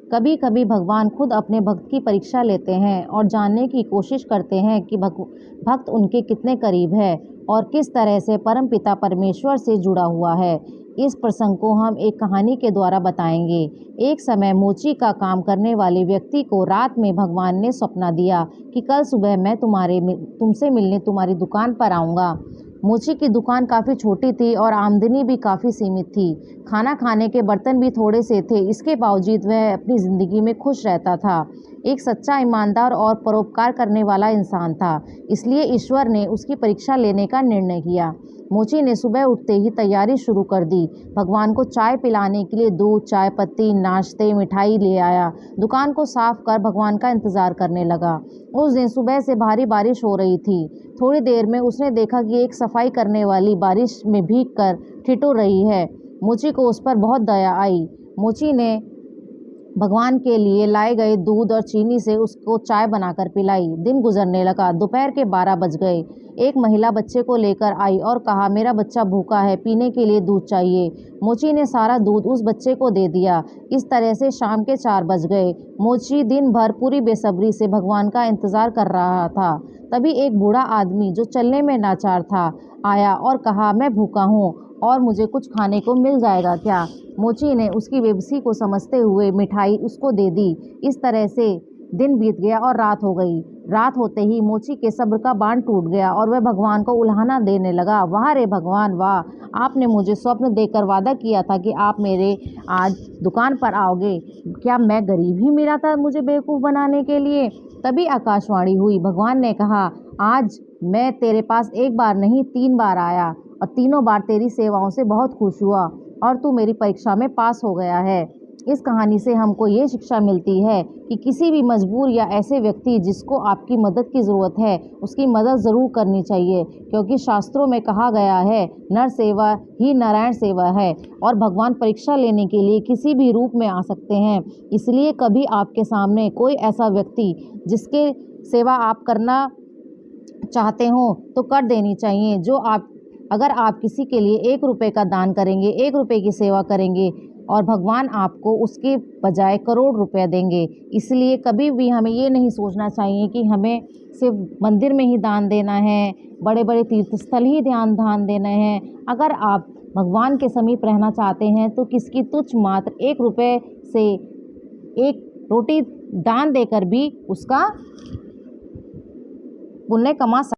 कभी कभी भगवान खुद अपने भक्त की परीक्षा लेते हैं और जानने की कोशिश करते हैं कि भक्त उनके कितने करीब है और किस तरह से परमपिता परमेश्वर से जुड़ा हुआ है। इस प्रसंग को हम एक कहानी के द्वारा बताएंगे। एक समय मोची का काम करने वाले व्यक्ति को रात में भगवान ने सपना दिया कि कल सुबह मैं तुमसे मिलने तुम्हारी दुकान पर आऊँगा। मोची की दुकान काफ़ी छोटी थी और आमदनी भी काफ़ी सीमित थी। खाना खाने के बर्तन भी थोड़े से थे। इसके बावजूद वह अपनी ज़िंदगी में खुश रहता था। एक सच्चा, ईमानदार और परोपकार करने वाला इंसान था। इसलिए ईश्वर ने उसकी परीक्षा लेने का निर्णय किया। मोची ने सुबह उठते ही तैयारी शुरू कर दी। भगवान को चाय पिलाने के लिए दूध, चाय पत्ती, नाश्ते, मिठाई ले आया। दुकान को साफ कर भगवान का इंतज़ार करने लगा। उस दिन सुबह से भारी बारिश हो रही थी। थोड़ी देर में उसने देखा कि एक सफाई करने वाली बारिश में भीग कर ठिठुर रही है। मोची को उस पर बहुत दया आई। मोची ने भगवान के लिए लाए गए दूध और चीनी से उसको चाय बनाकर पिलाई। दिन गुजरने लगा। दोपहर के 12 बज गए। एक महिला बच्चे को लेकर आई और कहा, मेरा बच्चा भूखा है, पीने के लिए दूध चाहिए। मोची ने सारा दूध उस बच्चे को दे दिया। इस तरह से शाम के 4 बज गए। मोची दिन भर पूरी बेसब्री से भगवान का इंतजार कर रहा था। तभी एक बूढ़ा आदमी जो चलने में नाचार था आया और कहा, मैं भूखा हूँ और मुझे कुछ खाने को मिल जाएगा क्या? मोची ने उसकी बेबसी को समझते हुए मिठाई उसको दे दी। इस तरह से दिन बीत गया और रात हो गई। रात होते ही मोची के सब्र का बांध टूट गया और वह भगवान को उल्हाना देने लगा, वाह रे भगवान वाह, आपने मुझे स्वप्न देकर वादा किया था कि आप मेरे आज दुकान पर आओगे। क्या मैं गरीब ही मिला था मुझे बेवकूफ़ बनाने के लिए? तभी आकाशवाणी हुई। भगवान ने कहा, आज मैं तेरे पास एक बार नहीं 3 बार आया और तीनों बार तेरी सेवाओं से बहुत खुश हुआ और तू मेरी परीक्षा में पास हो गया है। इस कहानी से हमको ये शिक्षा मिलती है कि किसी भी मजबूर या ऐसे व्यक्ति जिसको आपकी मदद की ज़रूरत है, उसकी मदद ज़रूर करनी चाहिए, क्योंकि शास्त्रों में कहा गया है, नर सेवा ही नारायण सेवा है और भगवान परीक्षा लेने के लिए किसी भी रूप में आ सकते हैं। इसलिए कभी आपके सामने कोई ऐसा व्यक्ति जिसके सेवा आप करना चाहते हो तो कर देनी चाहिए। अगर आप किसी के लिए 1 रुपये का दान करेंगे, 1 रुपये की सेवा करेंगे और भगवान आपको उसके बजाय करोड़ रुपए देंगे। इसलिए कभी भी हमें ये नहीं सोचना चाहिए कि हमें सिर्फ मंदिर में ही दान देना है, बड़े बड़े तीर्थस्थल ही दान देना है। अगर आप भगवान के समीप रहना चाहते हैं तो किसकी तुच्छ मात्र 1 रुपये से 1 रोटी दान देकर भी उसका पुण्य कमा सकते हैं।